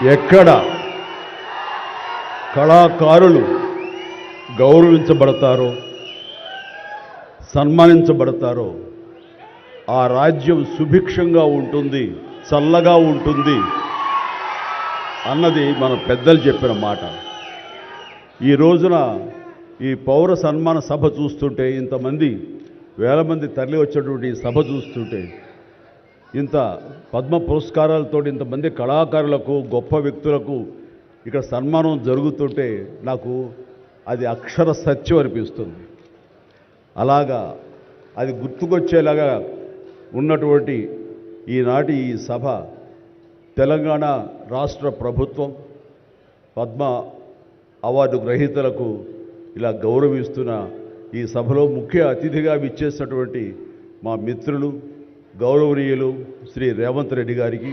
ఎక్కడ కళాకారులు గౌరవించబడతారో సన్మానించబడతారో ఆ రాజ్యం సుభిక్షంగా ఉంటుంది, చల్లగా ఉంటుంది అన్నది మన పెద్దలు చెప్పిన మాట. ఈ రోజున ఈ పౌర సన్మాన సభ చూస్తుంటే, ఇంతమంది వేల మంది తరలి వచ్చేటువంటి సభ చూస్తుంటే, ఇంత పద్మ పురస్కారాలతో ఇంతమంది కళాకారులకు గొప్ప వ్యక్తులకు ఇక్కడ సన్మానం జరుగుతుంటే నాకు అది అక్షర సత్యం అనిపిస్తుంది. అలాగా అది గుర్తుకొచ్చేలాగా ఉన్నటువంటి ఈనాటి ఈ సభ తెలంగాణ రాష్ట్ర ప్రభుత్వం పద్మ అవార్డు గ్రహీతలకు ఇలా గౌరవిస్తున్న ఈ సభలో ముఖ్య అతిథిగా విచ్చేసినటువంటి మా మిత్రులు గౌరవనీయులు శ్రీ రేవంత్ రెడ్డి గారికి,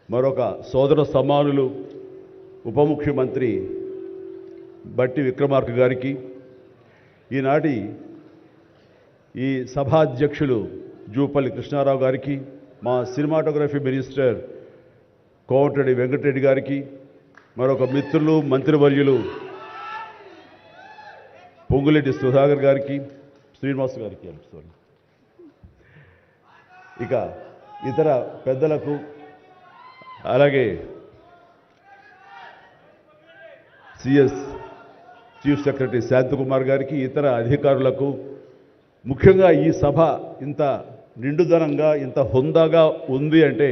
మరొక సోదర సమానులు ఉప ముఖ్యమంత్రి బట్టి విక్రమార్క గారికి, ఈనాటి ఈ సభాధ్యక్షులు జూపల్లి కృష్ణారావు గారికి, మా సినిమాటోగ్రఫీ మినిస్టర్ కోమటిరెడ్డి వెంకటరెడ్డి గారికి, మరొక మిత్రులు మంత్రివర్యులు పొంగులేటి సుధాకర్ గారికి, శ్రీనివాస్ గారికి, ఇక ఇతర పెద్దలకు, అలాగే సిఎస్ చీఫ్ సెక్రటరీ శాంతకుమార్ గారికి, ఇతర అధికారులకు, ముఖ్యంగా ఈ సభ ఇంత నిండుదనంగా ఇంత హుందాగా ఉంది అంటే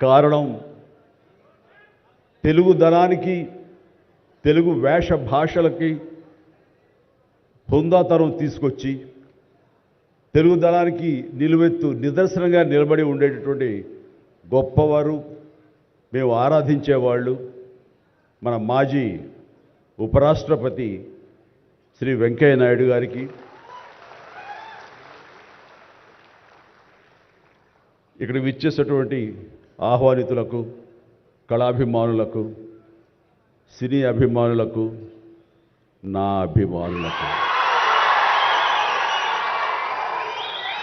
కారణం తెలుగుదనానికి, తెలుగు వేష భాషలకి హుందాతనం తీసుకొచ్చి తెలుగుదనానికి నిలువెత్తు నిదర్శనంగా నిలబడి ఉండేటటువంటి గొప్పవారు, మేము ఆరాధించేవాళ్ళు మన మాజీ ఉపరాష్ట్రపతి శ్రీ వెంకయ్య నాయుడు గారికి, ఇక్కడ విచ్చేసినటువంటి ఆహ్వానితులకు, కళాభిమానులకు, సినీ అభిమానులకు, నా అభిమానులకు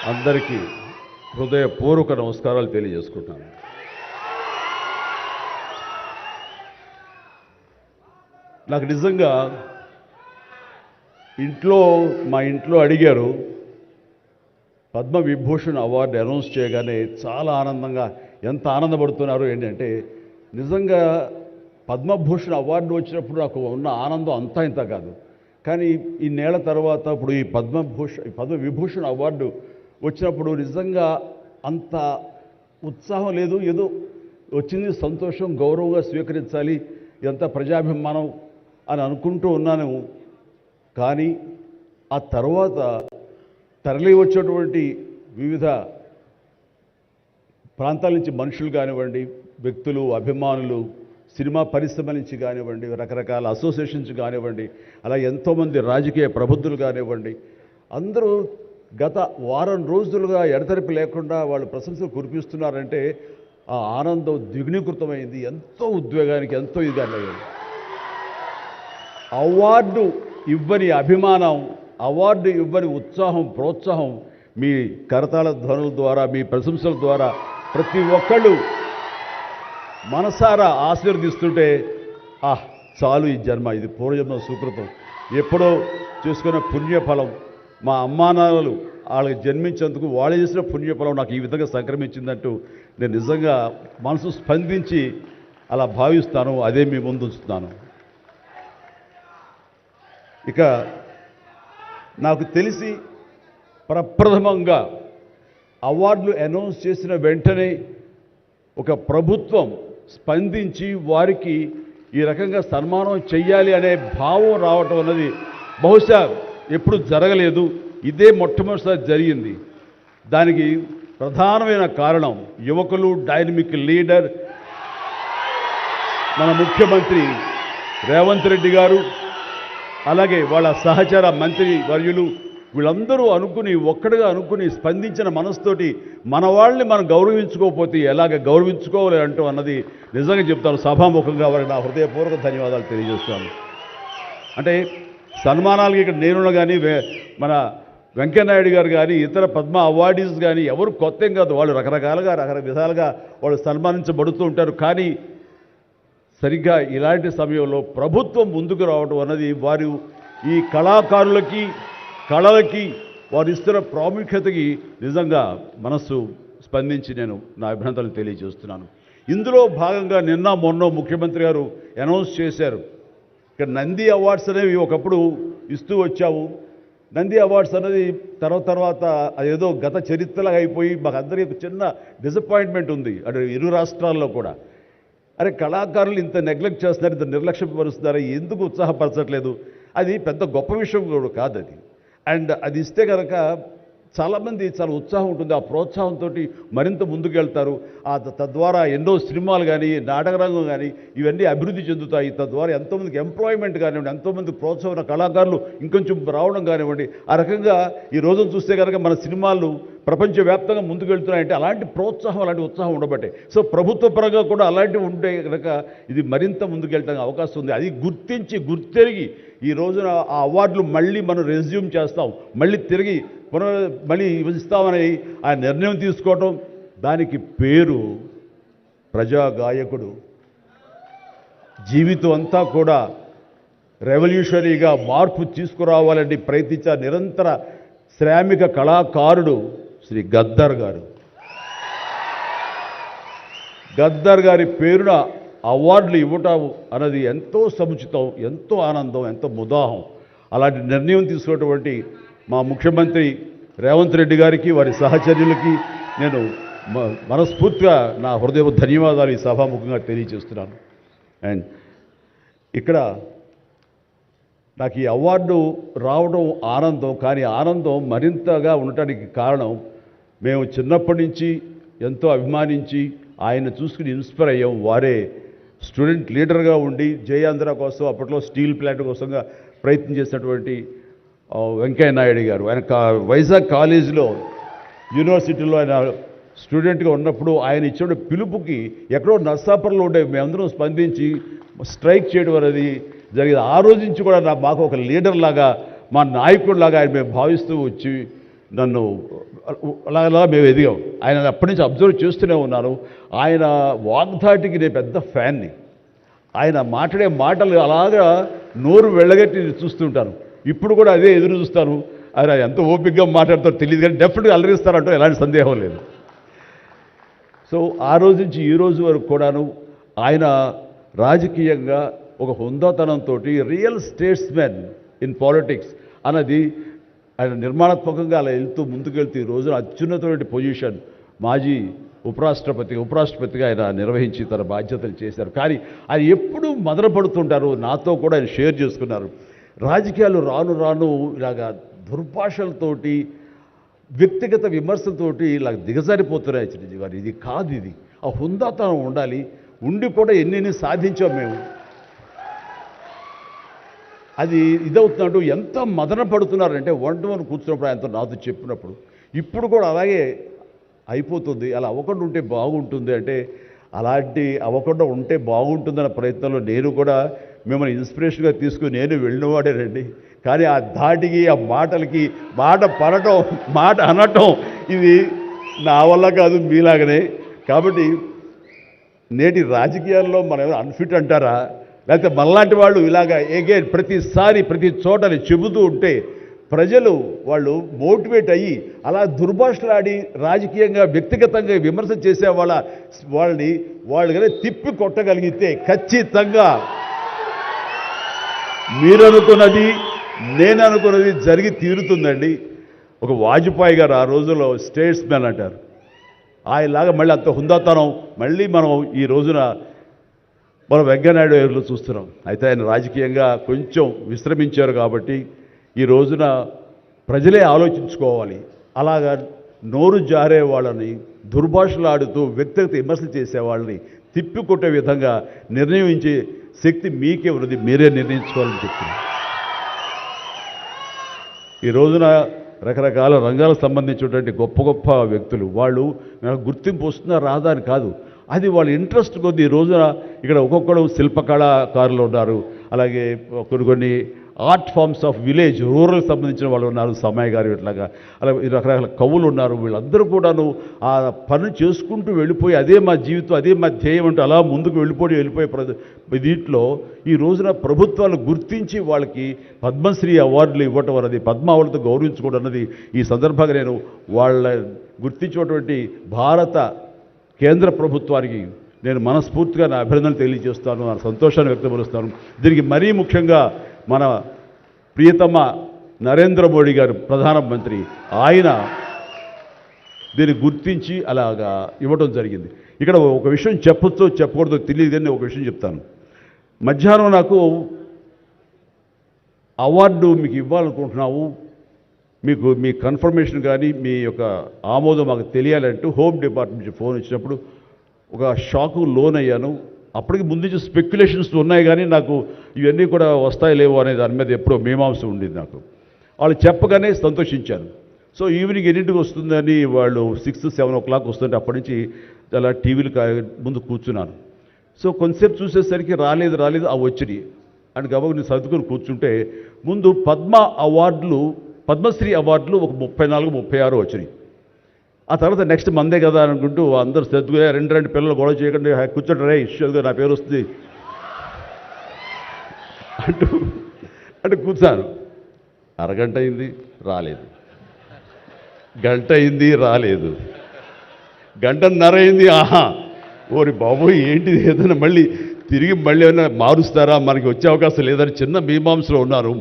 అందరికీ హృదయపూర్వక నమస్కారాలు తెలియజేసుకుంటాను. నాకు నిజంగా మా ఇంట్లో అడిగారు, పద్మ విభూషణ్ అవార్డు అనౌన్స్ చేయగానే చాలా ఆనందంగా, ఎంత ఆనందపడుతున్నారు ఏంటంటే, నిజంగా పద్మభూషణ్ అవార్డు వచ్చినప్పుడు నాకు ఉన్న ఆనందం అంతా ఇంత కాదు. కానీ ఇన్నేళ్ల తర్వాత ఇప్పుడు ఈ పద్మ విభూషణ్ అవార్డు వచ్చినప్పుడు నిజంగా అంత ఉత్సాహం లేదు. ఏదో వచ్చింది, సంతోషం, గౌరవంగా స్వీకరించాలి, ఎంత ప్రజాభిమానం అని అనుకుంటూ ఉన్నాను. కానీ ఆ తర్వాత తరలి వచ్చేటువంటి వివిధ ప్రాంతాల నుంచి మనుషులు కానివ్వండి, వ్యక్తులు, అభిమానులు, సినిమా పరిశ్రమ నుంచి కానివ్వండి, రకరకాల అసోసియేషన్స్ కానివ్వండి, అలా ఎంతోమంది రాజకీయ ప్రబుద్ధులు కానివ్వండి, అందరూ గత వారం రోజులుగా ఎడతెరిపి లేకుండా వాళ్ళు ప్రశంసలు కురిపిస్తున్నారంటే ఆ ఆనందం ద్విగుణీకృతమైంది. ఎంతో ఉద్వేగానికి, ఎంతో ఇదిగా అయ్యింది. అవార్డు ఇవ్వని అభిమానం, అవార్డు ఇవ్వని ఉత్సాహం, ప్రోత్సాహం మీ కరతాళ ధ్వనుల ద్వారా, మీ ప్రశంసల ద్వారా ప్రతి ఒక్కళ్ళు మనసారా ఆశీర్వదిస్తుంటే చాలు, ఈ జన్మ, ఇది పూర్వజన్మ సుకృతం, ఎప్పుడో చేసుకున్న పుణ్యఫలం, మా అమ్మానాన్నలు వాళ్ళకి జన్మించేందుకు వాళ్ళు చేసిన పుణ్యఫలం నాకు ఈ విధంగా సంక్రమించిందంటూ నేను నిజంగా మనసు స్పందించి అలా భావిస్తాను. అదే మీ ముందు ఉంచుతున్నాను. ఇక నాకు తెలిసి ప్రప్రథమంగా అవార్డులు అనౌన్స్ చేసిన వెంటనే ఒక ప్రభుత్వం స్పందించి వారికి ఈ రకంగా సన్మానం చెయ్యాలి అనే భావం రావటం అన్నది బహుశా ఎప్పుడు జరగలేదు. ఇదే మొట్టమొదటిసారి జరిగింది. దానికి ప్రధానమైన కారణం యువకులు, డైనమిక్ లీడర్ మన ముఖ్యమంత్రి రేవంత్ రెడ్డి గారు, అలాగే వాళ్ళ సహచర మంత్రి వర్యులు, వీళ్ళందరూ ఒక్కడిగా అనుకుని స్పందించిన మనసుతోటి మన వాళ్ళని మనం గౌరవించుకోకపోతే ఎలాగ గౌరవించుకోవాలి అంటూ అన్నది నిజంగా చెప్తాను. సభాముఖంగా వారికి నా హృదయపూర్వక ధన్యవాదాలు తెలియజేస్తాను. అంటే సన్మానాలకి ఇక్కడ నేనున్న కానీ మన వెంకయ్యనాయుడు గారు కానీ ఇతర పద్మ అవార్డీస్ కానీ ఎవరు కొత్త ఏం కాదు, వాళ్ళు రకరకాలుగా విధాలుగా వాళ్ళు సన్మానించబడుతూ ఉంటారు. కానీ సరిగ్గా ఇలాంటి సమయంలో ప్రభుత్వం ముందుకు రావడం అన్నది వారు ఈ కళాకారులకి కళలకి వారు ఇస్తున్న ప్రాముఖ్యతకి నిజంగా మనస్సు స్పందించి నేను నా అభినందనలు తెలియజేస్తున్నాను. ఇందులో భాగంగా నిన్న మొన్న ముఖ్యమంత్రి గారు అనౌన్స్ చేశారు, ఇక్కడ నంది అవార్డ్స్ అనేవి ఒకప్పుడు ఇస్తూ వచ్చాము. నంది అవార్డ్స్ అనేది తర్వాత అదేదో గత చరిత్రలాగా అయిపోయి మాకు అందరికీ చిన్న డిసప్పాయింట్మెంట్ ఉంది అటు ఇరు రాష్ట్రాల్లో కూడా. అరే కళాకారులు ఇంత నెగ్లెక్ట్ చేస్తున్నారు, ఇంత నిర్లక్ష్యపరుస్తున్నారు, ఎందుకు ఉత్సాహపరచట్లేదు? అది పెద్ద గొప్ప విషయం కూడా కాదు అది. అండ్ అది ఇస్తే కనుక చాలామంది చాలా ఉత్సాహం ఉంటుంది, ఆ ప్రోత్సాహంతో మరింత ముందుకెళ్తారు. తద్వారా ఎన్నో సినిమాలు కానీ నాటకరంగం కానీ ఇవన్నీ అభివృద్ధి చెందుతాయి. తద్వారా ఎంతోమందికి ఎంప్లాయ్మెంట్ కానివ్వండి, ఎంతోమంది ప్రోత్సాహన కళాకారులు ఇంకొంచెం రావడం కానివ్వండి. ఆ రకంగా ఈ రోజును చూస్తే కనుక మన సినిమాలు ప్రపంచవ్యాప్తంగా ముందుకెళ్తున్నాయంటే అలాంటి ప్రోత్సాహం అలాంటి ఉత్సాహం ఉండబట్టే. సో ప్రభుత్వ పరంగా కూడా అలాంటివి ఉంటే కనుక ఇది మరింత ముందుకెళ్ళడానికి అవకాశం ఉంది. అది గుర్తెరిగి ఈ రోజున ఆ అవార్డులు మళ్ళీ మనం రెజ్యూమ్ చేస్తాం, మళ్ళీ తిరిగి మళ్ళీ ఇస్తామని ఆ నిర్ణయం తీసుకోవటం, దానికి పేరు ప్రజాగాయకుడు. జీవితం అంతా కూడా రెవల్యూషనరీగా మార్పు తీసుకురావాలని ప్రయత్నించే నిరంతర శ్రామిక కళాకారుడు శ్రీ గద్దర్ గారు. గద్దర్ గారి పేరున అవార్డులు ఇవ్వటం అన్నది ఎంతో సముచితం, ఎంతో ఆనందం, ఎంతో ముదాహం. అలాంటి నిర్ణయం తీసుకున్నటువంటి మా ముఖ్యమంత్రి రేవంత్ రెడ్డి గారికి వారి సహచర్యులకి నేను మనస్ఫూర్తిగా నా హృదయ ధన్యవాదాలు ఈ సభాముఖంగా తెలియజేస్తున్నాను. అండ్ ఇక్కడ నాకు ఈ అవార్డు రావడం ఆనందం, కానీ ఆనందం మరింతగా ఉండటానికి కారణం మేము చిన్నప్పటి నుంచి ఎంతో అభిమానించి ఆయన చూసుకుని ఇన్స్పైర్ అయ్యాం. వారే స్టూడెంట్ లీడర్గా ఉండి జయాంధ్ర కోసం అప్పట్లో స్టీల్ ప్లాంట్ కోసంగా ప్రయత్నం చేసినటువంటి వెంకయ్యనాయుడు గారు. ఆయన వైజాగ్ కాలేజీలో యూనివర్సిటీలో ఆయన స్టూడెంట్గా ఉన్నప్పుడు ఆయన ఇచ్చిన పిలుపుకి ఎక్కడో నర్సాపురంలో ఉండే మేమందరం స్పందించి స్ట్రైక్ చేయడం అనేది జరిగింది. ఆ రోజు నుంచి కూడా మాకు ఒక లీడర్ లాగా, మా నాయకుడిలాగా ఆయన మేము భావిస్తూ వచ్చి నన్ను అలా మేము ఎదిగాం. ఆయన అప్పటి నుంచి అబ్జర్వ్ చేస్తూనే ఉన్నాను. ఆయన వాగ్ధాటికి నేను పెద్ద ఫ్యాన్ని. ఆయన మాట్లాడే మాటలు అలాగా నోరు వెళ్ళగట్టి చూస్తుంటాను. ఇప్పుడు కూడా అదే ఎదురు చూస్తాను. ఆయన ఎంత ఓపికగా మాట్లాడతారో తెలియదు, కానీ డెఫినెట్గా అలరిస్తారంటూ ఎలాంటి సందేహం లేదు. సో ఆ రోజు నుంచి ఈ రోజు వరకు కూడాను ఆయన రాజకీయంగా ఒక హుందాతనంతో రియల్ స్టేట్స్మెన్ ఇన్ పాలిటిక్స్ అన్నది ఆయన నిర్మాణాత్మకంగా అలా ముందుకెళ్తూ ఈ రోజున అత్యున్నతమైన పొజిషన్ మాజీ ఉపరాష్ట్రపతిగా ఆయన నిర్వహించి తన బాధ్యతలు చేశారు. కానీ ఆయన ఎప్పుడూ మదనపడుతుంటారు. నాతో కూడా ఆయన షేర్ చేసుకున్నారు. రాజకీయాలు రాను ఇలాగా దుర్భాషలతోటి వ్యక్తిగత విమర్శలతోటి ఇలా దిగజారిపోతున్నాయి చిరంజీవి గారు. ఇది కాదు, ఇది ఆ హుందాతనం ఉండాలి. ఉండి కూడా ఎన్ని సాధించాం మేము. అది ఇదవుతున్నట్టు ఎంత మదన పడుతున్నారంటే వన్ కూర్చున్నప్పుడు ఆయనతో నాతో చెప్పినప్పుడు ఇప్పుడు కూడా అలాగే అయిపోతుంది. అలా అవ్వకుండా ఉంటే బాగుంటుంది అంటే అలాంటి అవ్వకుండా ఉంటే బాగుంటుందన్న ప్రయత్నంలో నేను కూడా మిమ్మల్ని ఇన్స్పిరేషన్గా తీసుకుని నేను వెళ్ళినవాడేనండి. కానీ ఆ ధాటికి ఆ మాటలకి మాట అనటం ఇది నా వల్ల కాదు, మీలాగనే. కాబట్టి నేటి రాజకీయాల్లో మనం అన్ఫిట్ అంటారా, లేకపోతే మనలాంటి వాళ్ళు ఇలాగా ఎగైన్ ప్రతిసారి ప్రతి చోటని చెబుతూ ఉంటే ప్రజలు వాళ్ళు మోటివేట్ అయ్యి అలా దుర్భాషలాడి రాజకీయంగా వ్యక్తిగతంగా విమర్శ చేసే వాళ్ళని కానీ తిప్పి కొట్టగలిగితే ఖచ్చితంగా మీరనుకున్నది నేను అనుకున్నది జరిగి తీరుతుందండి. ఒక వాజ్పేయి గారు ఆ రోజుల్లో స్టేట్స్మెన్ అంటారు. ఆయనలాగా మళ్ళీ అంత హుందాతనం మళ్ళీ మనం ఈ రోజున మనం వెంకయ్యనాయుడు గారిలో చూస్తున్నాం. అయితే ఆయన రాజకీయంగా కొంచెం విశ్రమించారు కాబట్టి ఈ రోజున ప్రజలే ఆలోచించుకోవాలి. అలాగా నోరు జారే వాళ్ళని దుర్భాషలాడుతూ వ్యక్తిగత విమర్శలు చేసేవాళ్ళని తిప్పికొట్టే విధంగా నిర్ణయించే శక్తి మీకే ఉన్నది, మీరే నిర్ణయించుకోవాలని చెప్తున్నారు. ఈ రోజున రకరకాల రంగాలకు సంబంధించినటువంటి గొప్ప గొప్ప వ్యక్తులు వాళ్ళు గుర్తింపు వస్తున్నా రాదా అని కాదు, అది వాళ్ళ ఇంట్రెస్ట్ కొద్ది. ఈ రోజున ఇక్కడ ఒక్కొక్కడు శిల్పకళాకారులు ఉన్నారు, అలాగే కొన్ని art forms of village rural సంబంధించిన వాళ్ళు ఉన్నారు, సమయ గారు ఇట్లాగా అలా రకరకాల కవులు ఉన్నారు. వీళ్ళందరూ కూడాను ఆ పని చేసుకుంటూ వెళ్ళిపోయి అదే మా జీవితం, అదే మా ధ్యేయం అంటూ అలా ముందుకు వెళ్ళిపోయే దీంట్లో ఈ రోజున ప్రభుత్వాలు గుర్తించి వాళ్ళకి పద్మశ్రీ అవార్డులు ఇవ్వటం అన్నది, పద్మ అవార్డుతో గౌరవించుకోవడం అన్నది ఈ సందర్భంగా నేను వాళ్ళ గుర్తించినటువంటి భారత కేంద్ర ప్రభుత్వానికి నేను మనస్ఫూర్తిగా నా అభినందనలు తెలియజేస్తాను, నా సంతోషాన్ని వ్యక్తపరుస్తాను. దీనికి మరీ ముఖ్యంగా మన ప్రియతమ నరేంద్ర మోడీ గారు ప్రధానమంత్రి, ఆయన దీన్ని గుర్తించి అలాగా ఇవ్వడం జరిగింది. ఇక్కడ ఒక విషయం చెప్పొచ్చో చెప్పకూడదో తెలియదు, కానీ ఒక విషయం చెప్తాను. మధ్యాహ్నం నాకు అవార్డు మీకు ఇవ్వాలనుకుంటున్నాము, మీకు మీ కన్ఫర్మేషన్ కానీ మీ యొక్క ఆమోదం మాకు తెలియాలంటూ హోమ్ డిపార్ట్మెంట్ నుంచి ఫోన్ వచ్చినప్పుడు ఒక షాకు లోన్ అయ్యాను. అప్పటికి ముందు నుంచి స్పెక్యులేషన్స్ ఉన్నాయి, కానీ నాకు ఇవన్నీ కూడా వస్తాయి లేవో అనే దాని మీద ఎప్పుడో మీమాంస ఉండేది నాకు. వాళ్ళు చెప్పగానే సంతోషించాను. సో ఈవినింగ్ ఎన్నింటికి వస్తుందని వాళ్ళు 6-7 o'clock వస్తుంటే అప్పటి నుంచి అలా టీవీలు ముందు కూర్చున్నాను. సో కొంతసేపు చూసేసరికి రాలేదు వచ్చినాయి అని గబగబా నేను సర్దుకొని కూర్చుంటే ముందు పద్మశ్రీ అవార్డులు ఒక 34-36 వచ్చినాయి. ఆ తర్వాత నెక్స్ట్ మందే కదా అనుకుంటూ అందరూ సర్దుగా రెండు పిల్లలు గొడవ చేయకుండా కూర్చోండి రే ఇష్యూగా నా పేరు వస్తుంది అంటూ కూర్చాను. అరగంట అయింది రాలేదు, గంట అయింది రాలేదు, గంటన్నర అయింది. ఓరి బాబోయ్ ఏంటిది, ఏదైనా తిరిగి ఏమైనా మారుస్తారా, మనకి వచ్చే అవకాశం లేదని చిన్న మీమాంసలో ఉన్నారు.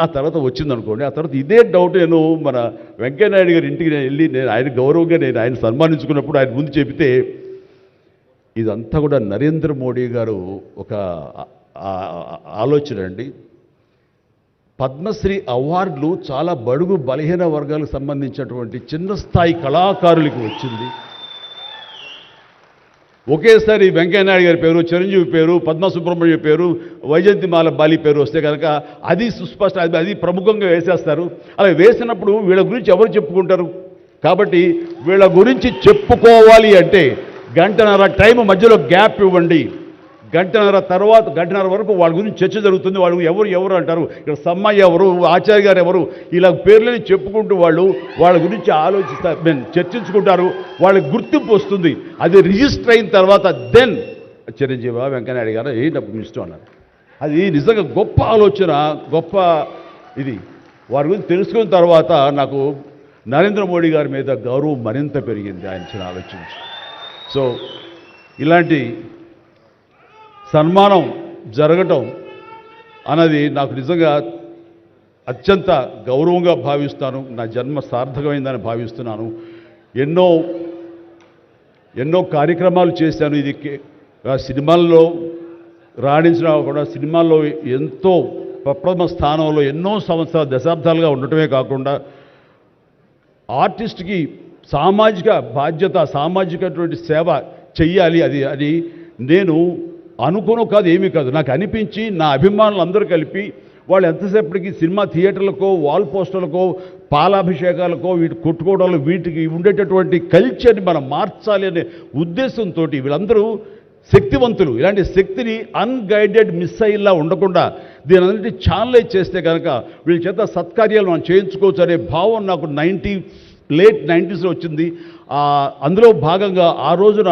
ఆ తర్వాత వచ్చిందనుకోండి. ఆ తర్వాత ఇదే డౌట్ నేను మన వెంకయ్యనాయుడు గారి ఇంటికి నేను ఆయన గౌరవంగా ఆయన సన్మానించుకున్నప్పుడు ఆయన ముందు చెబితే ఇదంతా కూడా నరేంద్ర మోడీ గారు ఒక ఆలోచన అండి. పద్మశ్రీ అవార్డులు చాలా బడుగు బలహీన వర్గాలకు సంబంధించినటువంటి చిన్న స్థాయి కళాకారులకు వచ్చింది. ఒకేసారి వెంకయ్యనాయుడు గారి పేరు, చిరంజీవి పేరు, పద్మ సుబ్రహ్మణ్యం పేరు, వైజయంతిమాల బాలి పేరు వస్తే కనుక అది సుస్పష్ట, అది ప్రముఖంగా వేసేస్తారు. అలా వేసినప్పుడు వీళ్ళ గురించి ఎవరు చెప్పుకుంటారు? కాబట్టి వీళ్ళ గురించి చెప్పుకోవాలి అంటే గంటన్నర టైం మధ్యలో గ్యాప్ ఇవ్వండి. గంటన్నర వరకు వాళ్ళ గురించి చర్చ జరుగుతుంది. వాళ్ళు ఎవరు అంటారు, ఇక్కడ సమ్మయ్య ఎవరు, ఆచార్య గారు ఎవరు, ఇలా పేర్లని చెప్పుకుంటూ వాళ్ళ గురించి ఆలోచిస్తారు, చర్చించుకుంటారు. వాళ్ళకి గుర్తింపు వస్తుంది. అది రిజిస్టర్ అయిన తర్వాత దెన్ చిరంజీవి వెంకయ్యనాయుడు గారు ఏంటప్పుడు ఇష్టం అన్నారు. అది నిజంగా గొప్ప ఆలోచన, గొప్ప ఇది. వారి గురించి తెలుసుకున్న తర్వాత నాకు నరేంద్ర మోడీ గారి మీద గౌరవం మరింత పెరిగింది ఆయన ఆలోచించి. సో ఇలాంటి సన్మానం జరగటం అన్నది నాకు నిజంగా అత్యంత గౌరవంగా భావిస్తాను. నా జన్మ సార్థకమైందని భావిస్తున్నాను. ఎన్నో కార్యక్రమాలు చేశాను. ఇది సినిమాల్లో రాణించినా కూడా సినిమాల్లో ఎంతో ప్రప్రథమ స్థానంలో ఎన్నో సంవత్సరాలు దశాబ్దాలుగా ఉండటమే కాకుండా ఆర్టిస్ట్కి సామాజిక బాధ్యత, సామాజికటువంటి సేవ చెయ్యాలి. అది నేను అనుకోను కాదు, ఏమీ కాదు, నాకు అనిపించి నా అభిమానులు అందరూ కలిపి వాళ్ళు ఎంతసేపటికి సినిమా థియేటర్లకో వాల్ పోస్టర్లకో పాలాభిషేకాలకో వీటి కొట్టుకోవడాలు వీటికి ఉండేటటువంటి కల్చర్ని మనం మార్చాలి అనే ఉద్దేశంతో వీళ్ళందరూ శక్తివంతులు. ఇలాంటి శక్తిని అన్గైడెడ్ మిస్సైల్లా ఉండకుండా దీని అన్నింటి ఛానలైజ్ చేస్తే కనుక వీళ్ళ చేత సత్కార్యాలు మనం చేయించుకోవచ్చు అనే భావం నాకు లేట్ 90s వచ్చింది. అందులో భాగంగా ఆ రోజున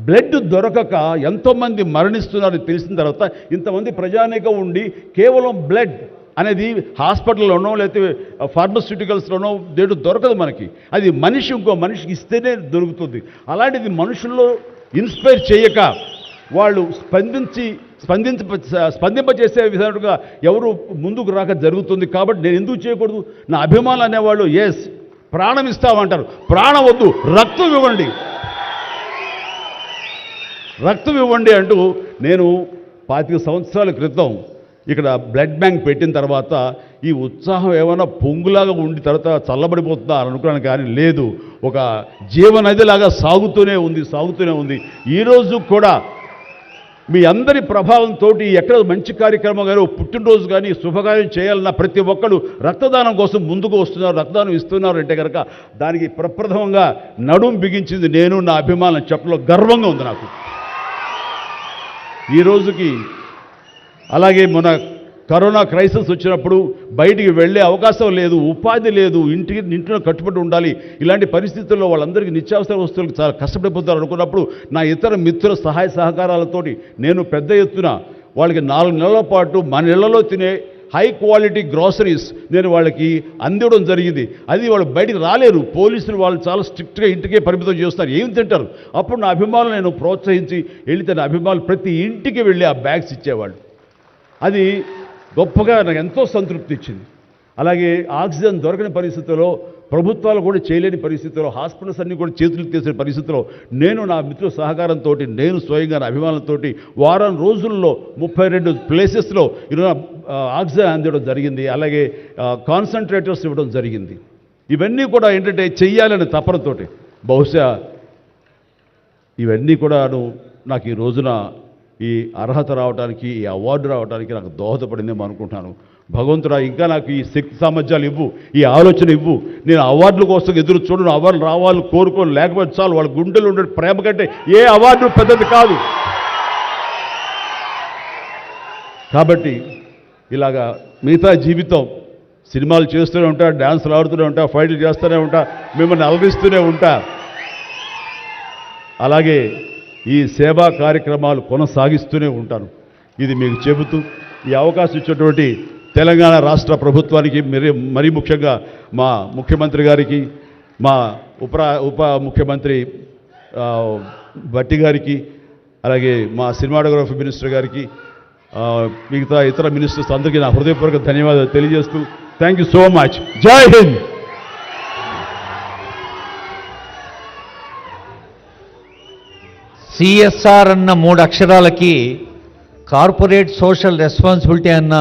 బ్లడ్ దొరకక ఎంతోమంది మరణిస్తున్నారని తెలిసిన తర్వాత ఇంతమంది ప్రజానీకం ఉండి కేవలం బ్లడ్ అనేది హాస్పిటల్లోనో లేకపోతే ఫార్మస్యూటికల్స్లోనో దొరకదు మనకి. అది మనిషి ఇంకో మనిషికి ఇస్తేనే దొరుకుతుంది. అలాంటిది మనుషుల్లో ఇన్స్పైర్ చేయక వాళ్ళు స్పందింపచేసే విధంగా ఎవరు ముందుకు రాక జరుగుతుంది. కాబట్టి నేను ఎందుకు చేయకూడదు? నా అభిమానులు అనేవాళ్ళు ఎస్ ప్రాణం ఇస్తామంటారు. ప్రాణం వద్దు, రక్తం ఇవ్వండి అంటూ నేను 25 సంవత్సరాల క్రితం ఇక్కడ బ్లడ్ బ్యాంక్ పెట్టిన తర్వాత ఈ ఉత్సాహం ఏమైనా పొంగులాగా ఉండి తర్వాత చల్లబడిపోతుందా అని అనుకున్నాను. కానీ లేదు, ఒక జీవనదిలాగా సాగుతూనే ఉంది. ఈరోజు కూడా మీ అందరి ప్రభావంతో ఎక్కడ మంచి కార్యక్రమం కానీ పుట్టినరోజు కానీ శుభకార్యం చేయాలన్న ప్రతి ఒక్కరు రక్తదానం కోసం ముందుకు వస్తున్నారు, రక్తదానం ఇస్తున్నారు అంటే కనుక దానికి ప్రప్రథమంగా నడుం బిగించింది నేను, నా అభిమానులు చెప్పలో గర్వంగా ఉంది నాకు ఈ రోజుకి. అలాగే మన కరోనా క్రైసిస్ వచ్చినప్పుడు బయటికి వెళ్ళే అవకాశం లేదు, ఉపాధి లేదు, ఇంట్లో కట్టుబడి ఉండాలి. ఇలాంటి పరిస్థితుల్లో వాళ్ళందరికీ నిత్యావసర వస్తువులకు చాలా కష్టపడిపోతారు అనుకున్నప్పుడు నా ఇతర మిత్రుల సహాయ సహకారాలతోటి నేను పెద్ద ఎత్తున వాళ్ళకి 4 నెలల పాటు మన ఇళ్లలో తినే హై క్వాలిటీ గ్రాసరీస్ నేను వాళ్ళకి అందివ్వడం జరిగింది. అది వాళ్ళు బయటికి రాలేరు, పోలీసులు వాళ్ళు చాలా స్ట్రిక్ట్గా ఇంటికే పరిమితం చేస్తారు, ఏం తింటారు. అప్పుడు నా అభిమానులు నేను ప్రోత్సహించి వెళితే నా అభిమానులు ప్రతి ఇంటికి వెళ్ళి ఆ బ్యాగ్స్ ఇచ్చేవాళ్ళు. అది గొప్పగా నాకు ఎంతో సంతృప్తి ఇచ్చింది. అలాగే ఆక్సిజన్ దొరకని పరిస్థితుల్లో, ప్రభుత్వాలు కూడా చేయలేని పరిస్థితుల్లో, హాస్పిటల్స్ అన్నీ కూడా చేతులు తీసిన పరిస్థితుల్లో నేను నా మిత్రుల సహకారంతో నేను స్వయంగా నా అభిమానులతో వారం రోజుల్లో 32 ప్లేసెస్లో ఈరోజు ఆక్సిజన్ అందివ్వడం జరిగింది. అలాగే కాన్సన్ట్రేటర్స్ ఇవ్వడం జరిగింది. ఇవన్నీ కూడా ఏంటంటే చెయ్యాలనే తపనతోటి, బహుశా ఇవన్నీ కూడాను నాకు ఈ రోజున ఈ అర్హత రావడానికి, ఈ అవార్డు రావడానికి నాకు దోహదపడిందేమో అనుకుంటున్నాను. భగవంతుడా ఇంకా నాకు ఈ శక్తి సామర్థ్యాలు ఇవ్వు, ఈ ఆలోచన ఇవ్వు. నేను అవార్డుల కోసం ఎదురు చూడను, అవార్డులు రావాలని కోరుకోను, లేకపోతే చాలు. వాళ్ళ గుండెలు ఉండే ప్రేమ కంటే ఏ అవార్డు పెద్దది కాదు. కాబట్టి ఇలాగా మిగతా జీవితం సినిమాలు చేస్తూనే ఉంటా, డ్యాన్సులు ఆడుతూనే ఉంటా, ఫైట్లు చేస్తూనే ఉంటా, మిమ్మల్ని అలరిస్తూనే ఉంటా. అలాగే ఈ సేవా కార్యక్రమాలు కొనసాగిస్తూనే ఉంటాను. ఇది మీకు చెబుతూ ఈ అవకాశం ఇచ్చినటువంటి తెలంగాణ రాష్ట్ర ప్రభుత్వానికి, మరీ ముఖ్యంగా మా ముఖ్యమంత్రి గారికి, మా ఉప ముఖ్యమంత్రి భట్టి గారికి, అలాగే మా సినిమాటోగ్రఫీ మినిస్టర్ గారికి, మిగతా ఇతర మినిస్టర్స్ అందరికీ నా హృదయపూర్వక ధన్యవాదాలు తెలియజేస్తూ థ్యాంక్ యూ సో మచ్. జై హింద్. CSR అన్న 3 అక్షరాలకి కార్పొరేట్ సోషల్ రెస్పాన్సిబిలిటీ అన్న